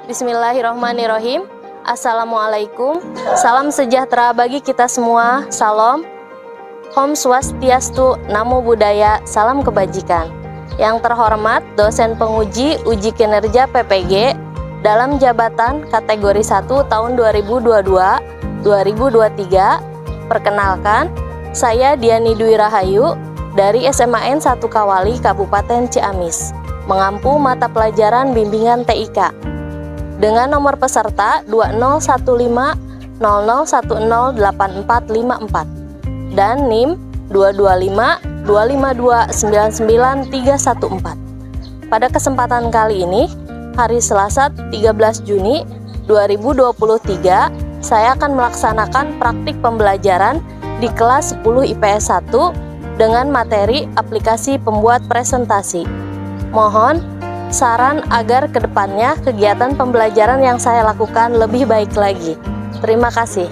Bismillahirrahmanirrahim. Assalamualaikum. Salam sejahtera bagi kita semua. Salam. Om Swastiastu, Namo Buddhaya, salam kebajikan. Yang terhormat dosen penguji uji kinerja PPG dalam jabatan kategori 1 tahun 2022-2023. Perkenalkan, saya Diani Dwi Rahayu dari SMAN 1 Kawali Kabupaten Ciamis, mengampu mata pelajaran bimbingan TIK dengan nomor peserta 201500108454 dan NIM 22525299314. Pada kesempatan kali ini, hari Selasa 13 Juni 2023, saya akan melaksanakan praktik pembelajaran di kelas 10 IPS 1 dengan materi aplikasi pembuat presentasi. Mohon saran agar kedepannya kegiatan pembelajaran yang saya lakukan lebih baik lagi. Terima kasih.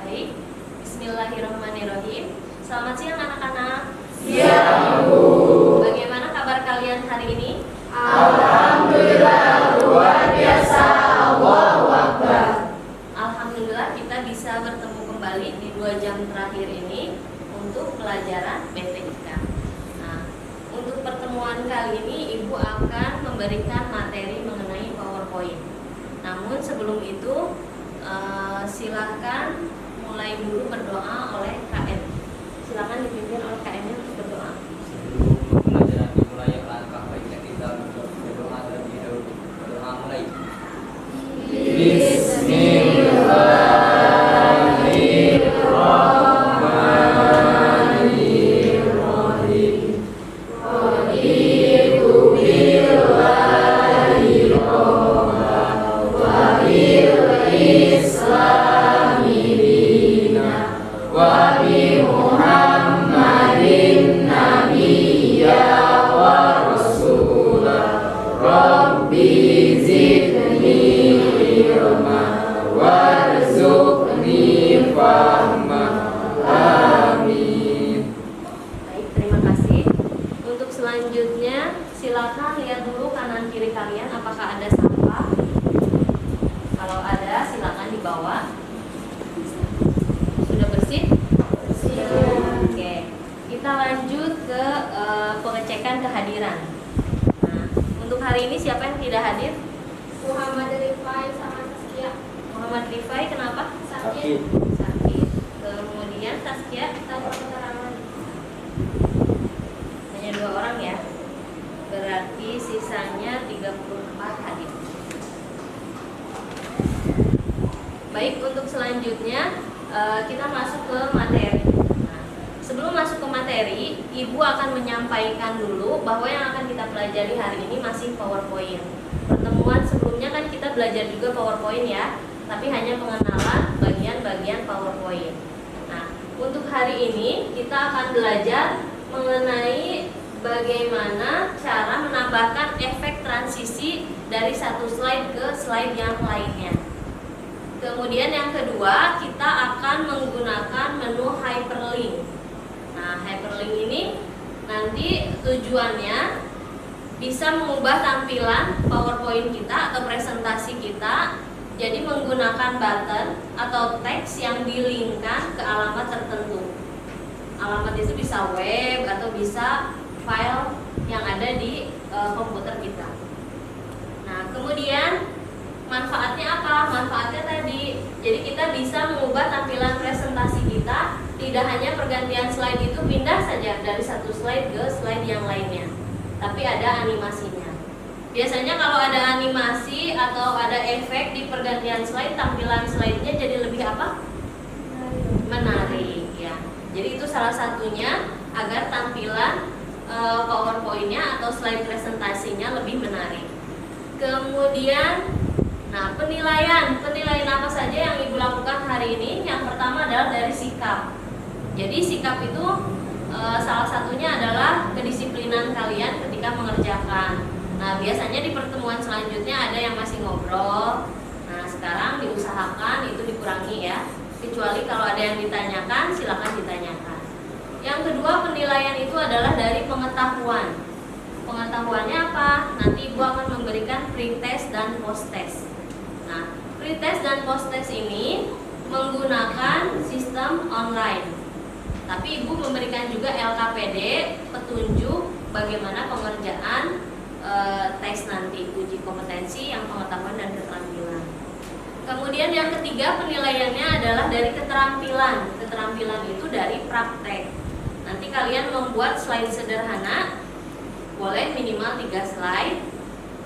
Baik, bismillahirrahmanirrahim. Selamat siang anak-anak. Siang, Bu. Bagaimana kabar kalian hari ini? Alhamdulillah, luar biasa. Allahu Akbar. Alhamdulillah kita bisa bertemu kembali di 2 jam terakhir ini untuk pelajaran BTIK. Nah, untuk pertemuan kali ini Ibu akan memberikan materi mengenai PowerPoint. Namun sebelum itu silahkan mulai dulu berdoa oleh KM. Silakan dipimpin oleh KM untuk berdoa. Sebelum pelajaran dimulai, langkah baiknya kita untuk berdoa terlebih dahulu. Berdoa mulai. Bismillahirrahmanirrahim. Raditu billahi rabban wa bil islami dinan wa bi Muhammadin nabiyya wa rasulah. Rabbi zidni ilma warzuqni fahma. Amin. Baik, terima kasih. Untuk selanjutnya, silakan lihat dulu kanan kiri kalian apakah ada sampah. Kalau ada, silakan dibawa. Sudah bersih? Oke, kita lanjut ke pengecekan kehadiran. Nah, untuk hari ini siapa yang tidak hadir? Muhammad Rifai sama Saskia. Muhammad Rifai, kenapa? Sakit. Sakit. Kemudian Saskia, Tanpa keterangan. hanya 2 orang ya. Berarti sisanya 34 hadir. Baik, untuk selanjutnya kita masuk ke materi. Nah, sebelum masuk ke materi, Ibu akan menyampaikan dulu bahwa yang akan kita pelajari hari ini masih PowerPoint. Pertemuan sebelumnya kan kita belajar juga PowerPoint ya, tapi hanya pengenalan bagian-bagian PowerPoint. Nah, untuk hari ini kita akan belajar mengenai bagaimana cara menambahkan efek transisi dari satu slide ke slide yang lainnya. Kemudian yang kedua, kita akan menggunakan menu hyperlink. Nah, hyperlink ini nanti tujuannya bisa mengubah tampilan PowerPoint kita atau presentasi kita jadi menggunakan button atau teks yang dilingkan ke alamat tertentu. Alamat itu bisa web atau bisa file yang ada di komputer kita. Nah, kemudian manfaatnya apa? Manfaatnya tadi, jadi kita bisa mengubah tampilan presentasi kita. Tidak hanya pergantian slide itu pindah saja dari satu slide ke slide yang lainnya, tapi ada animasinya. Biasanya kalau ada animasi atau ada efek di pergantian slide, tampilan slide-nya jadi lebih apa? Menarik ya. Jadi itu salah satunya agar tampilan PowerPoint-nya atau slide presentasinya lebih menarik. Kemudian, nah penilaian apa saja yang Ibu lakukan hari ini? Yang pertama adalah dari sikap. Jadi sikap itu salah satunya adalah kedisiplinan kalian ketika mengerjakan. Nah biasanya di pertemuan selanjutnya ada yang masih ngobrol. Nah sekarang diusahakan itu dikurangi ya. Kecuali kalau ada yang ditanyakan, silakan ditanyakan. Yang kedua penilaian itu adalah dari pengetahuan. Pengetahuannya apa? Nanti Ibu akan memberikan pre-test dan post-test. Nah, pre-test dan post-test ini menggunakan sistem online. Tapi Ibu memberikan juga LKPD, petunjuk bagaimana pengerjaan tes nanti, uji kompetensi yang pengetahuan dan keterampilan. Kemudian yang ketiga penilaiannya adalah dari keterampilan. Keterampilan itu dari praktek. Nanti kalian membuat slide sederhana, boleh minimal 3 slide.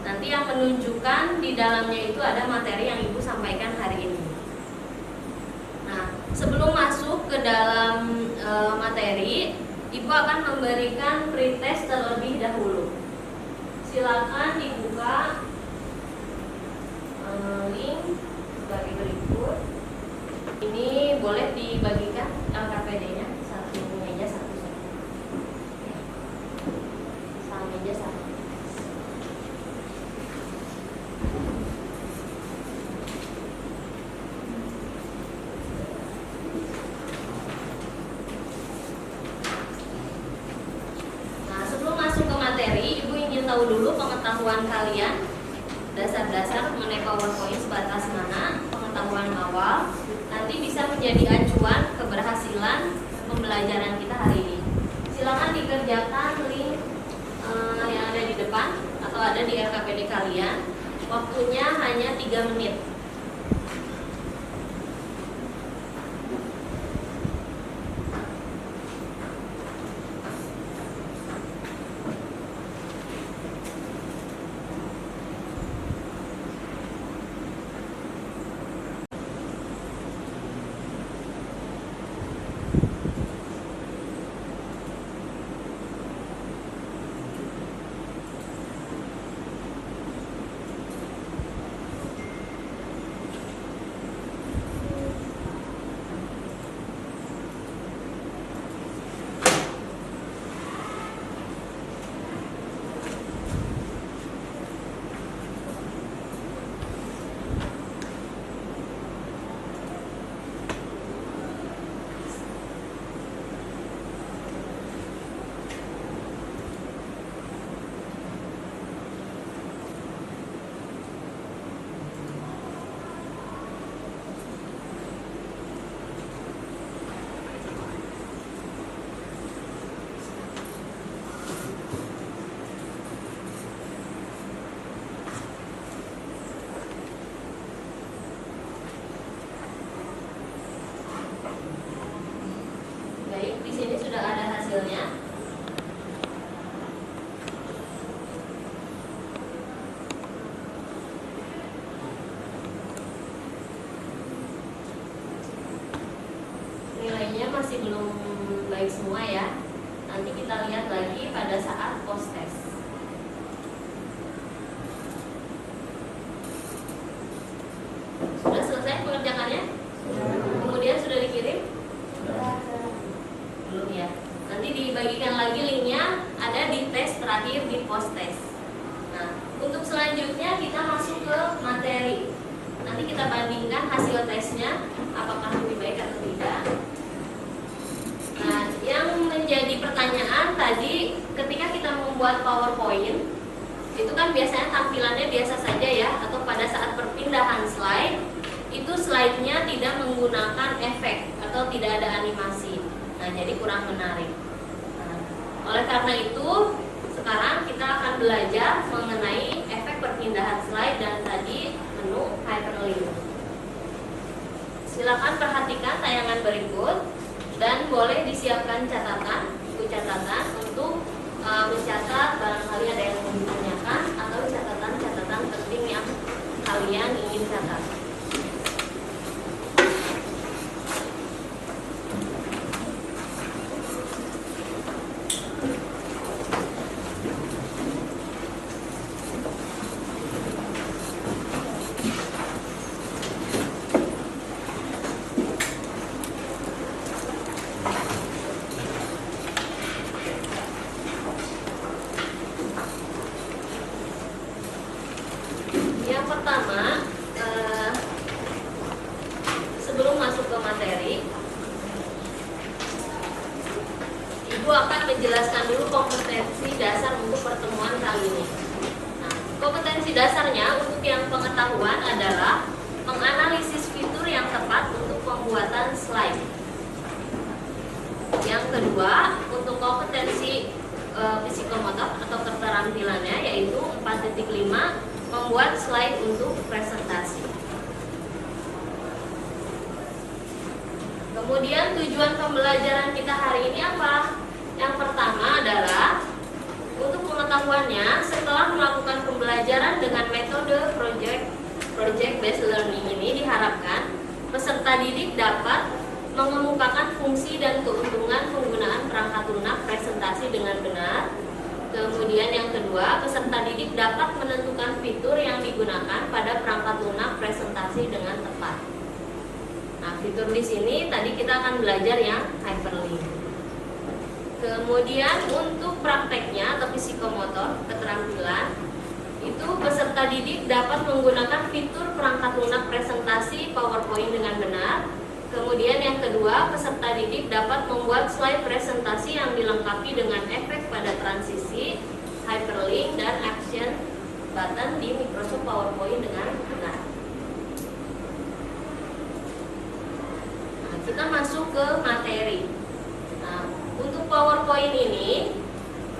Nanti yang menunjukkan di dalamnya itu ada materi yang Ibu sampaikan hari ini. Nah, sebelum masuk ke dalam materi, Ibu akan memberikan pretest terlebih dahulu. Silakan dibuka link sebagai berikut. Ini boleh dibagikan LKPD-nya satu meja satu. Meja satu. Nah, sebelum masuk ke materi, Ibu ingin tahu dulu pengetahuan kalian, dasar-dasar mengenai PowerPoint sebatas mana, pengetahuan awal, nanti bisa menjadi acuan keberhasilan pembelajaran kita hari ini. Silakan dikerjakan link yang ada di depan atau ada di LKPD kalian. Waktunya hanya 3 menit. Baik, di sini sudah ada hasilnya. Nilainya masih belum baik semua ya. Nanti kita lihat lagi pada saat post test. Sudah selesai pengerjaannya? Kemudian sudah dikirim? Belum ya. Nanti dibagikan lagi linknya, ada di tes terakhir di post test. Nah, untuk selanjutnya kita masuk ke materi. Nanti kita bandingkan hasil tesnya apakah lebih baik atau tidak. Nah, yang menjadi pertanyaan tadi ketika kita membuat PowerPoint itu kan biasanya tampilannya biasa saja ya, atau pada saat perpindahan slide itu slide-nya tidak menggunakan efek atau tidak ada animasi. Nah, jadi kurang menarik. Nah, oleh karena itu, sekarang kita akan belajar mengenai efek perpindahan slide dan tadi menu hyperlink. Silakan perhatikan tayangan berikut dan boleh disiapkan catatan, buku catatan untuk mencatat barangkali ada yang mau ditanyakan atau catatan-catatan penting yang kalian ingin catat. Ibu akan menjelaskan dulu kompetensi dasar untuk pertemuan kali ini. Nah, kompetensi dasarnya untuk yang pengetahuan adalah menganalisis fitur yang tepat untuk pembuatan slide. Yang kedua, untuk kompetensi psikomotor atau keterampilannya yaitu 4.5, membuat slide untuk presentasi. Kemudian tujuan pembelajaran kita hari ini apa? Yang pertama adalah untuk pengetahuannya, setelah melakukan pembelajaran dengan metode project based learning ini diharapkan peserta didik dapat mengemukakan fungsi dan keuntungan penggunaan perangkat lunak presentasi dengan benar. Kemudian yang kedua, peserta didik dapat menentukan fitur yang digunakan pada perangkat lunak presentasi dengan tepat. Nah, fitur di sini tadi kita akan belajar yang hyperlink. Kemudian untuk prakteknya atau psikomotor keterampilan itu peserta didik dapat menggunakan fitur perangkat lunak presentasi PowerPoint dengan benar. Kemudian yang kedua, peserta didik dapat membuat slide presentasi yang dilengkapi dengan efek pada transisi, hyperlink, dan action button di Microsoft PowerPoint dengan benar. Nah, kita masuk ke materi. Nah, untuk PowerPoint ini,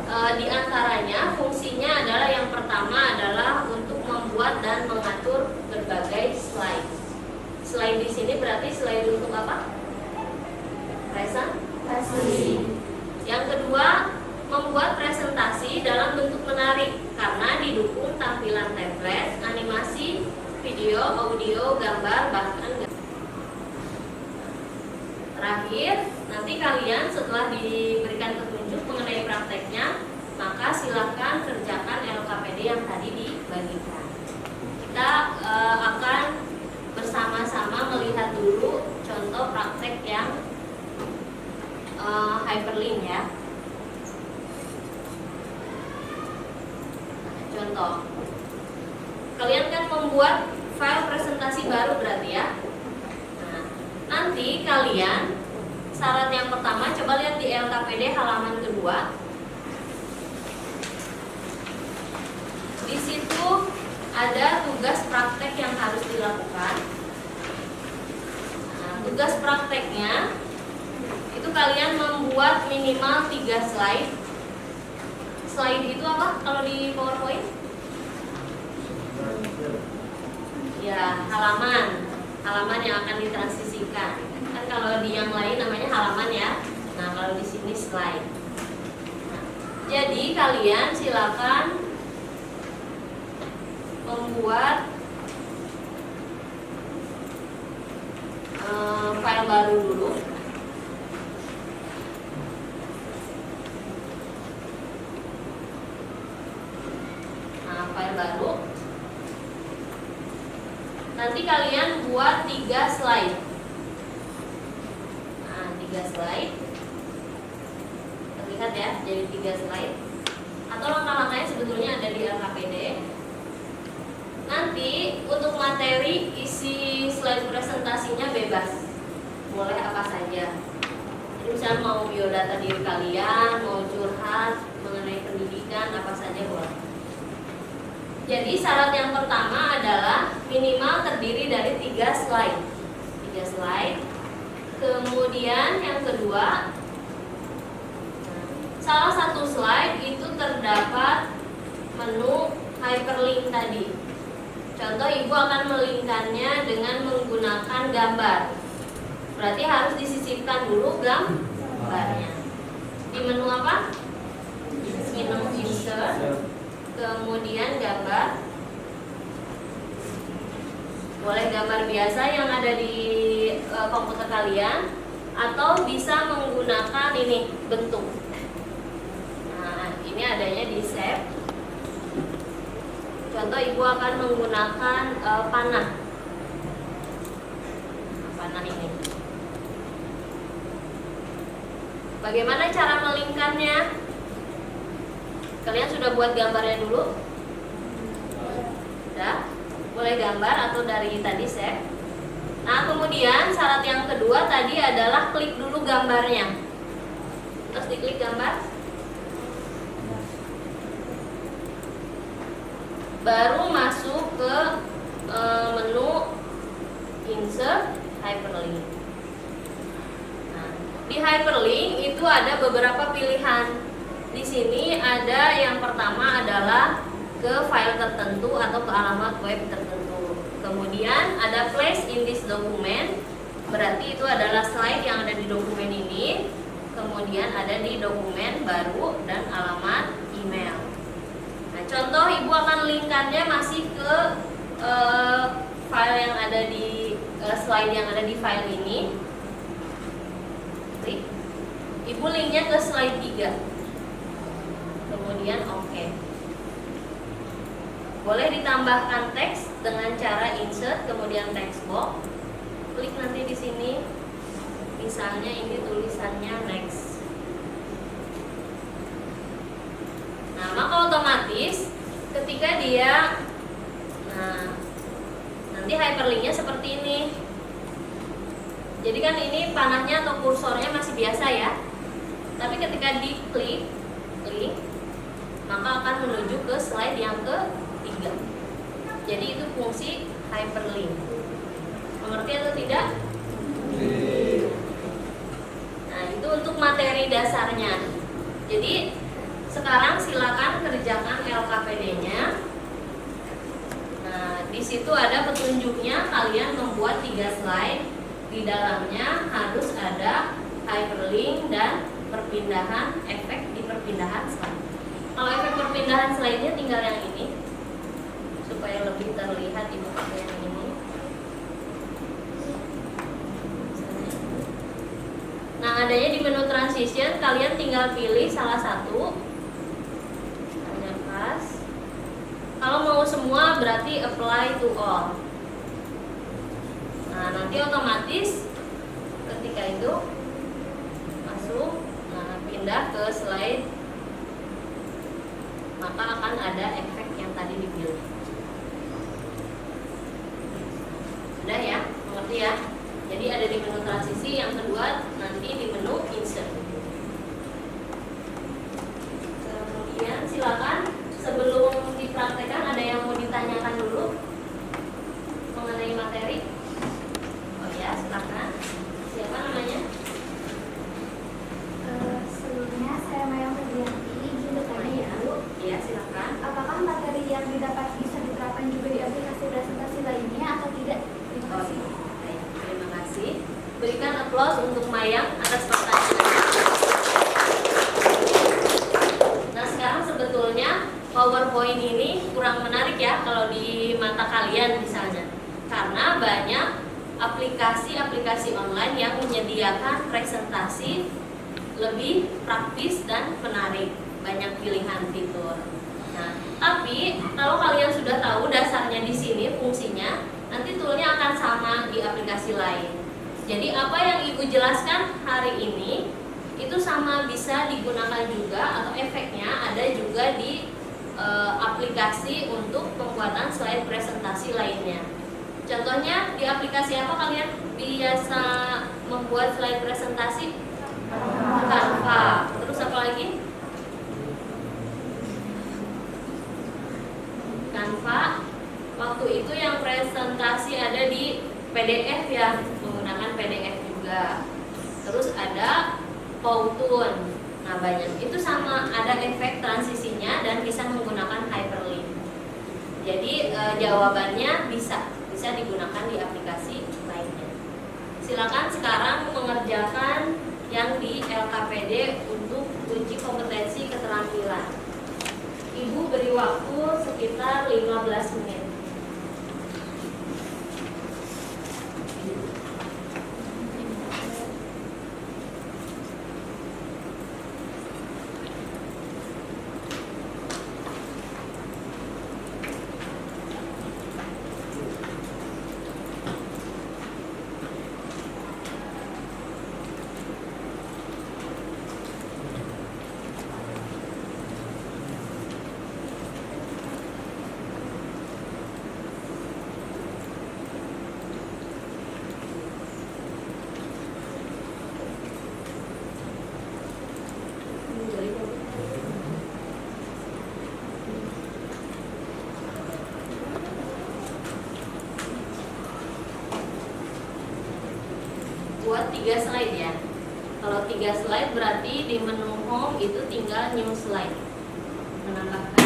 diantaranya fungsinya adalah yang pertama adalah untuk membuat dan mengatur berbagai slide. Slide di sini berarti slide untuk apa? Presentasi. Yang kedua, membuat presentasi dalam bentuk menarik karena didukung tampilan template, animasi, video, audio, gambar, bahkan terakhir, nanti kalian setelah diberikan petunjuk mengenai prakteknya, maka silakan kerjakan LKPD yang tadi dibagikan. Kita akan bersama-sama melihat dulu contoh praktek yang hyperlink ya. Contoh, kalian kan membuat file presentasi baru berarti ya. Nah, nanti kalian syarat yang pertama coba lihat di LKPD halaman kedua. Di situ ada tugas praktek yang harus dilakukan. Nah, tugas prakteknya itu kalian membuat minimal 3 slide. Slide itu apa kalau di PowerPoint? Ya, halaman yang akan ditransisikan. Kan kalau di yang lain namanya halaman ya. Nah, kalau di sini slide. Nah, jadi kalian silakan membuat file baru dulu. Nah, file baru. Nanti kalian buat 3 slide. Nah, 3 slide. Terlihat ya, jadi 3 slide. Atau langkah-langkahnya sebetulnya ada di LKPD. Nanti untuk materi isi slide presentasinya bebas, boleh apa saja. Jadi misalnya mau biodata diri kalian, mau curhat mengenai pendidikan, apa saja boleh. Jadi syarat yang pertama adalah minimal terdiri dari 3 slide. 3 slide. Kemudian yang kedua, salah satu slide itu terdapat menu hyperlink tadi. Contoh, ibu akan melingkannya dengan menggunakan gambar. Berarti harus disisipkan dulu gambarnya. Di menu apa? Menu insert. Kemudian gambar. Boleh gambar biasa yang ada di komputer kalian, atau bisa menggunakan ini bentuk. Nah, ini adanya di save. Contoh, ibu akan menggunakan panah. Panah ini. Bagaimana cara melingkarnya? Kalian sudah buat gambarnya dulu? Sudah? Boleh gambar atau dari tadi save. Nah, kemudian syarat yang kedua tadi adalah klik dulu gambarnya. Terus diklik gambar. Baru masuk ke menu insert hyperlink. Nah, di hyperlink itu ada beberapa pilihan. Di sini ada yang pertama adalah ke file tertentu atau ke alamat web tertentu. Kemudian ada place in this document, berarti itu adalah slide yang ada di dokumen ini. Kemudian ada di dokumen baru dan alamat email. Nah, contoh ibu akan linkkannya masih ke file yang ada di slide yang ada di file ini. Klik. Ibu linknya ke slide 3. Kemudian oke. Boleh ditambahkan teks dengan cara insert kemudian text box. Klik nanti di sini. Misalnya ini tulisannya next. Nah, maka otomatis ketika dia nanti hyperlinknya seperti ini. Jadi kan ini panahnya atau kursornya masih biasa ya. Tapi ketika diklik, maka akan menuju ke slide yang ke-3. Jadi itu fungsi hyperlink. Mengerti atau tidak? Nah, itu untuk materi dasarnya. Jadi sekarang silakan kerjakan LKPD-nya. Nah, di situ ada petunjuknya, kalian membuat 3 slide. Di dalamnya harus ada hyperlink dan perpindahan efek di perpindahan slide. Kalau efek perpindahan slide-nya tinggal yang ini supaya lebih terlihat ibu pakai yang ini. Nah, adanya di menu transition, kalian tinggal pilih salah satu. Hanya pas. Kalau mau semua berarti apply to all. Nah, nanti otomatis ketika itu masuk, nah pindah ke slide, maka akan ada efek yang tadi dipilih. Sudah ya, mengerti ya? Jadi ada di menu transisi, yang kedua nanti di menu insert. Kemudian silakan sebelum dipraktekkan ada yang mau ditanyakan dulu mengenai materi. Oh ya, silakan. Siapa namanya? Sebelumnya saya Maya Febrianti, izin bertanya ya Bu. Iya, silakan. Apakah materi yang didapat bisa diterapkan juga di aplikasi presentasi lainnya atau tidak? Terima Oh, kasih. baik, terima kasih. Berikan aplaus untuk Mayang atas pertanyaannya. Nah, sekarang sebetulnya PowerPoint ini kurang menarik ya kalau di mata kalian misalnya, karena banyak aplikasi-aplikasi online yang menyediakan presentasi lebih praktis dan menarik, banyak pilihan fitur. Nah, tapi kalau kalian sudah tahu dasarnya di sini fungsinya, nanti toolnya akan sama di aplikasi lain. Jadi apa yang ibu jelaskan hari ini itu sama bisa digunakan juga, atau efeknya ada juga di aplikasi untuk pembuatan slide presentasi lainnya. Contohnya di aplikasi apa kalian biasa membuat slide presentasi? Canva. Terus apa lagi? Canva. Waktu itu yang presentasi ada di PDF ya, menggunakan PDF juga. Terus ada Powtoon. Nah, banyak. Itu sama, ada efek transisinya dan bisa menggunakan hyperlink. Jadi jawabannya bisa digunakan di aplikasi lainnya. Silakan sekarang mengerjakan yang di LKPD untuk uji kompetensi keterampilan. Ibu beri waktu sekitar 15 menit. buat 3 slide ya. Kalau 3 slide berarti di menu home itu tinggal new slide, menambahkan.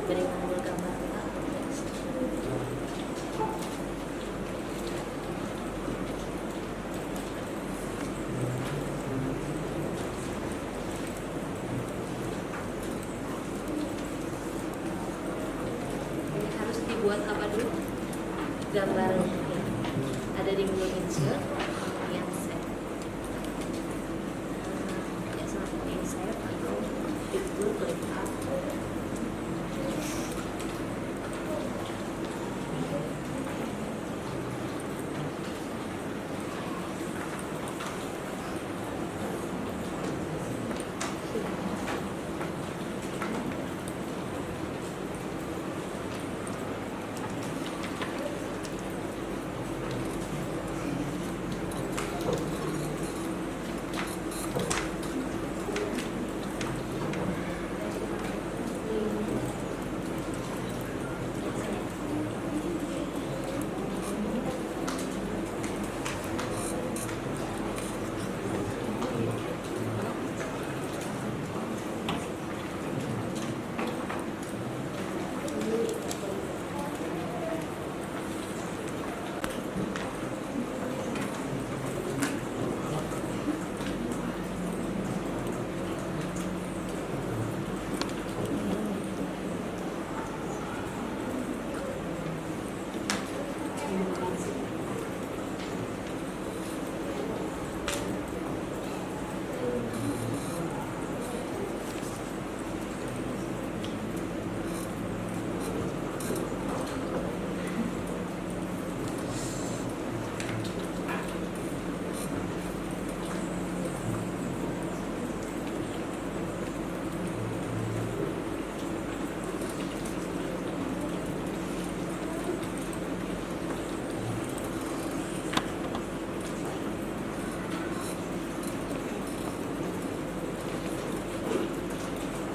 Berikan dulu gambar. Ini harus dibuat apa dulu? Gambar ada di menu insert, kemudian save. Ya seperti save atau itu klik up.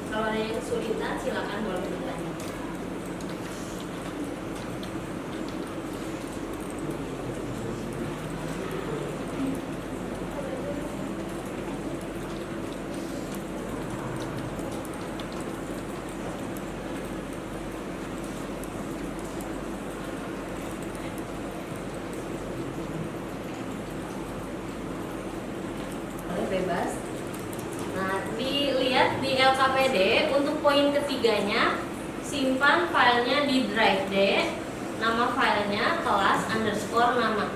Kalau ada yang kesulitan silakan boleh bertanya. Boleh bebas. Nah, dilihat di LKPD untuk poin ketiganya, simpan filenya di drive D, nama filenya kelas underscore nama.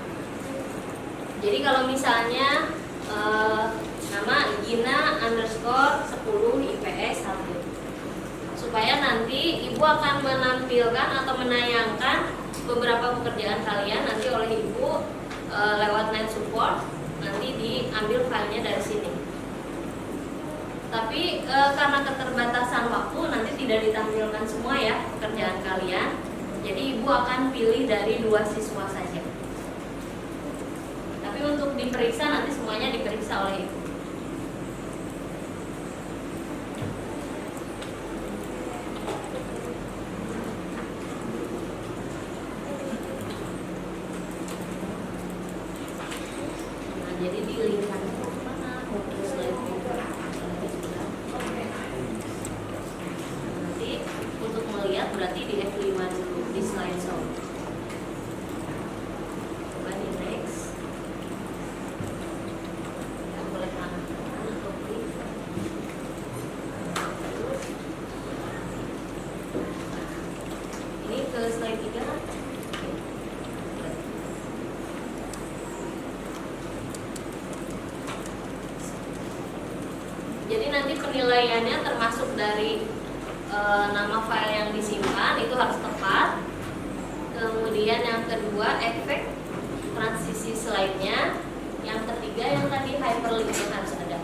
Jadi kalau misalnya nama Gina underscore 10 IPS 1, supaya nanti ibu akan menampilkan atau menayangkan beberapa pekerjaan kalian nanti oleh ibu lewat net support, nanti diambil filenya dari sini. Tapi karena keterbatasan waktu nanti tidak ditampilkan semua ya pekerjaan kalian. Jadi ibu akan pilih dari 2 siswa saja. Tapi untuk diperiksa nanti semuanya diperiksa oleh ibu. penilaiannya termasuk dari nama file yang disimpan itu harus tepat. Kemudian yang kedua efek transisi slide-nya. Yang ketiga yang tadi hyperlink-nya harus ada.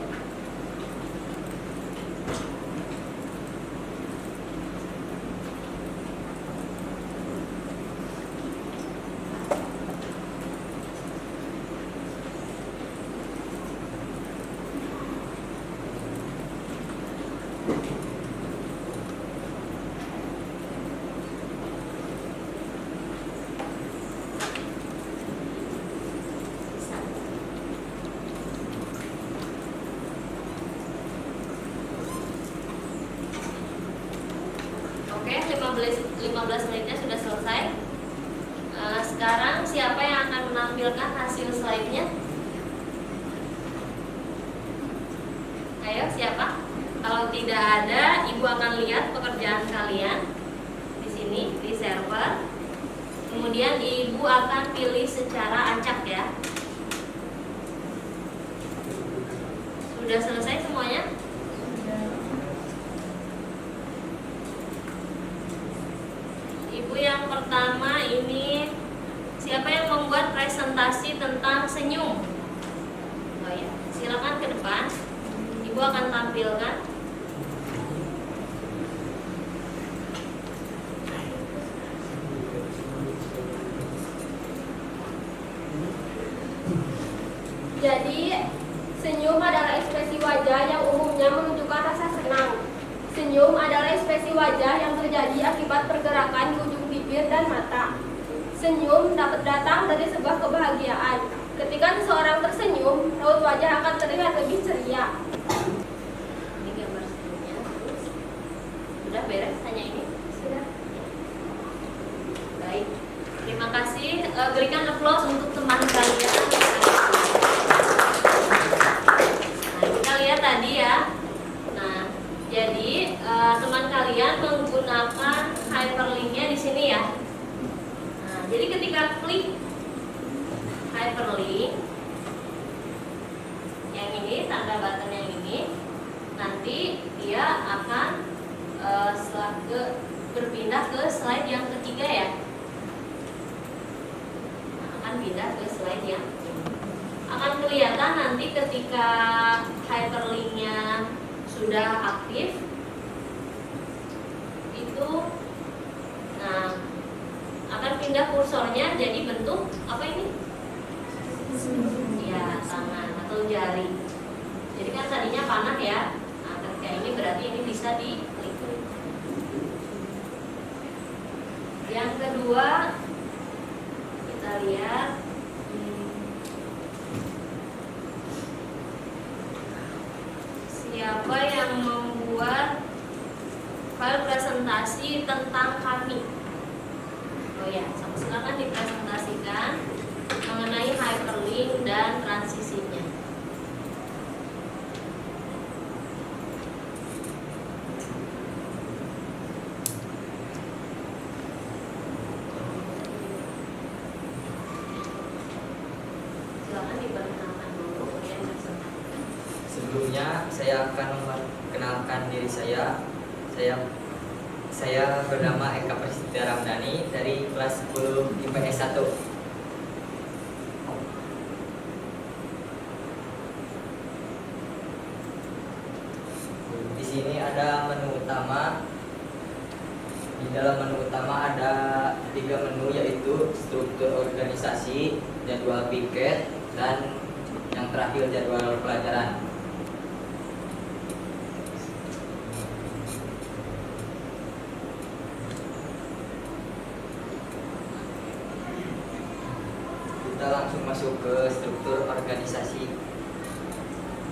Oke, 15 menitnya sudah selesai. Sekarang siapa yang akan menampilkan hasil slide-nya? Ayo, siapa? Kalau tidak ada, Ibu akan lihat pekerjaan kalian di sini di server. Kemudian Ibu akan pilih secara acak ya. Sudah selesai semuanya? Ibu yang pertama ini siapa yang membuat presentasi tentang senyum? Oh ya, silakan ke depan. Ibu akan tampilkan. Jadi, senyum adalah ekspresi wajah yang umumnya menunjukkan rasa senang. Senyum adalah ekspresi wajah yang terjadi akibat pergerakan di ujung bibir dan mata. Senyum dapat datang dari sebuah kebahagiaan. Ketika seseorang tersenyum, raut wajah akan terlihat lebih ceria. Ini gambar senyumnya. Sudah beres hanya ini? Sudah. Baik. Terima kasih. Berikan applause untuk teman kalian. Nah, kita lihat tadi ya. Nah, jadi teman kalian menggunakan hyperlink-nya di sini ya. Nah, jadi ketika klik hyperlink yang ini, tanda button yang ini, nanti dia akan berpindah ke slide yang ketiga ya. Nah, akan pindah ke slide yang ini. Akan kelihatan nanti ketika hyperlink-nya sudah aktif itu, nah akan pindah kursornya jadi bentuk apa ini? Ya, tangan atau jari. Jadi kan tadinya panah ya. Nah, ketika ini berarti ini bisa diklik. Yang kedua kita lihat siapa yang membuat file presentasi tentang kami. Oh ya, silakan dipresentasikan mengenai hyperlink dan transisinya. Silakan diperkenalkan dulu kemudian presentasi. Sebelumnya saya akan memperkenalkan diri saya. Saya bernama Eka Prasetya Ramdhani dari kelas 10 IPS 1. Di sini ada menu utama. Di dalam menu utama ada 3 menu, yaitu struktur organisasi, jadwal piket, dan yang terakhir jadwal pelajaran. Kita langsung masuk ke struktur organisasi.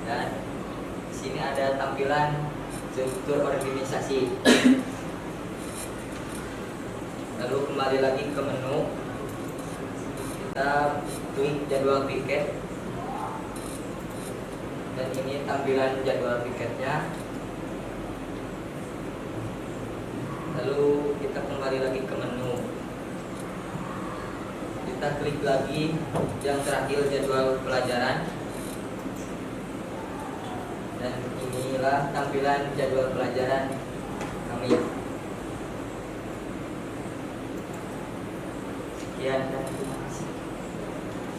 Dan di sini ada tampilan struktur organisasi. Lalu kembali lagi ke menu. Kita klik jadwal piket. Dan ini tampilan jadwal piketnya. Lalu kita kembali lagi ke menu. Kita klik lagi yang terakhir jadwal pelajaran. Dan Dan inilah tampilan jadwal pelajaran kami. Sekian dan terima kasih.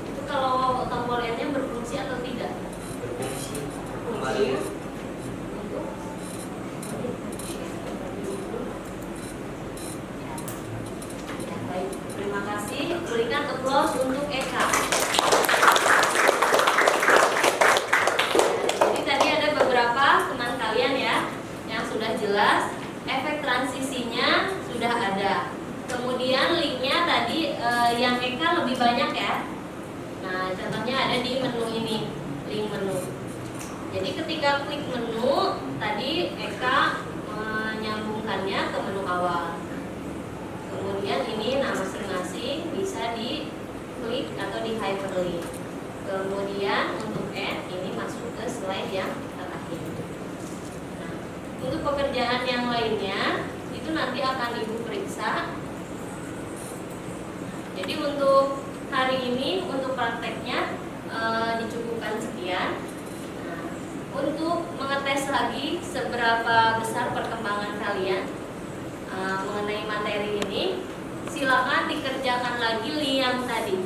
Itu kalau tombol N-nya berfungsi atau tidak? Berfungsi Berfungsi. Untuk ya, baik. Terima kasih. Berikan applause untuk Eka. Jadi tadi ada beberapa teman kalian ya yang sudah jelas, efek transisinya sudah ada. Kemudian linknya tadi yang Eka lebih banyak ya. Nah, contohnya ada di menu ini, link menu. Jadi ketika klik menu, tadi Eka menyambungkannya ke menu awal. Kemudian ini nama masing-masing bisa diklik atau di hyperlink. Kemudian untuk N ini masuk ke slide yang terakhir. Nah, untuk pekerjaan yang lainnya itu nanti akan Ibu periksa. Jadi untuk hari ini untuk prakteknya dicukupkan sekian. Nah, untuk mengetes lagi seberapa besar perkembangan kalian mengenai materi ini, silakan dikerjakan lagi yang tadi.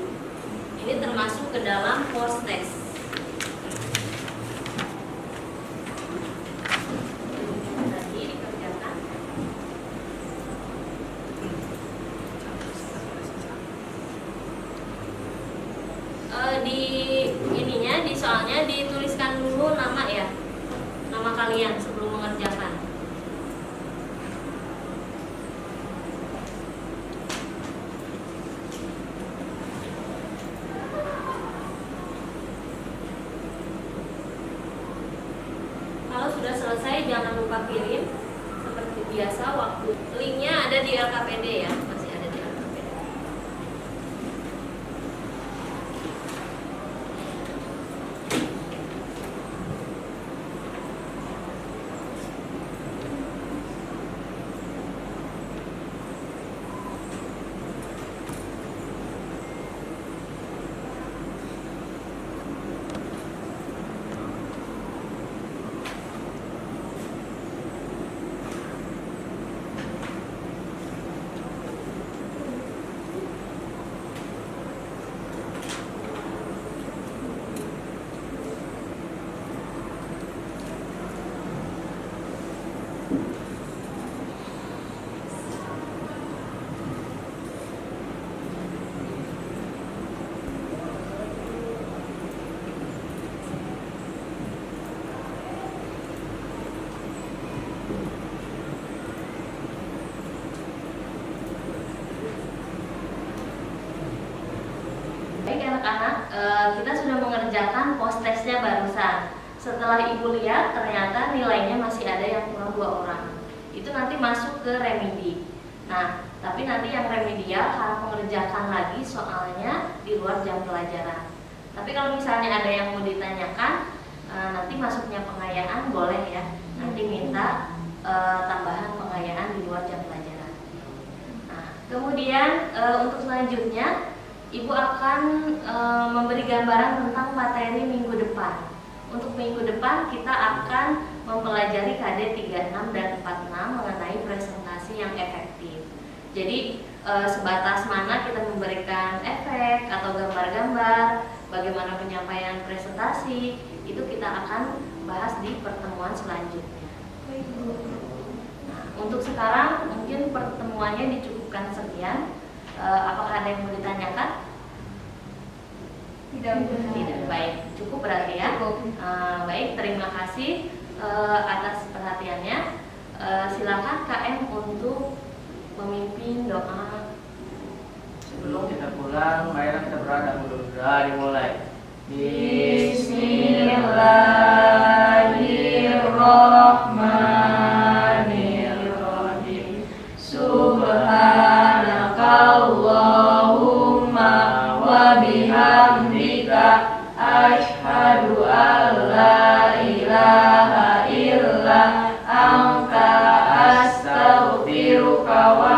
Ini termasuk ke dalam post test. Tadi dikerjakan. Di soalnya dituliskan dulu nama ya, nama kalian sebelum mengerjakan. Kalau sudah selesai jangan lupa kirim seperti biasa waktu. Linknya ada di LKPD ya, masih ada di LKPD. Baik anak-anak, kita sudah mengerjakan post testnya barusan. Setelah Ibu lihat ternyata nilainya masih ada yang kurang 2 orang. Itu nanti masuk ke remedi. Nah, tapi nanti yang remedial harus mengerjakan lagi soalnya di luar jam pelajaran. Tapi kalau misalnya ada yang mau ditanyakan, nanti masuknya pengayaan boleh ya. Nanti minta tambahan pengayaan di luar jam pelajaran. Nah, kemudian untuk selanjutnya Ibu akan memberi gambaran tentang materi minggu depan. Untuk minggu depan kita akan mempelajari KD 36 dan 46 mengenai presentasi yang efektif. Jadi sebatas mana kita memberikan efek atau gambar-gambar, bagaimana penyampaian presentasi, itu kita akan bahas di pertemuan selanjutnya. Nah, untuk sekarang mungkin pertemuannya dicukupkan sekian. Apakah ada yang mau ditanyakan? Tidak. Baik, cukup berarti ya. Baik, terima kasih atas perhatiannya. Silakan KM untuk memimpin doa sebelum kita pulang. Mari kita berdoa dulu. Doa dimulai. Bismillahirrahmanirrahim. Subhanakallahumma wa bihamdika asyhadu an la ilaha illa anta astaghfiruka wa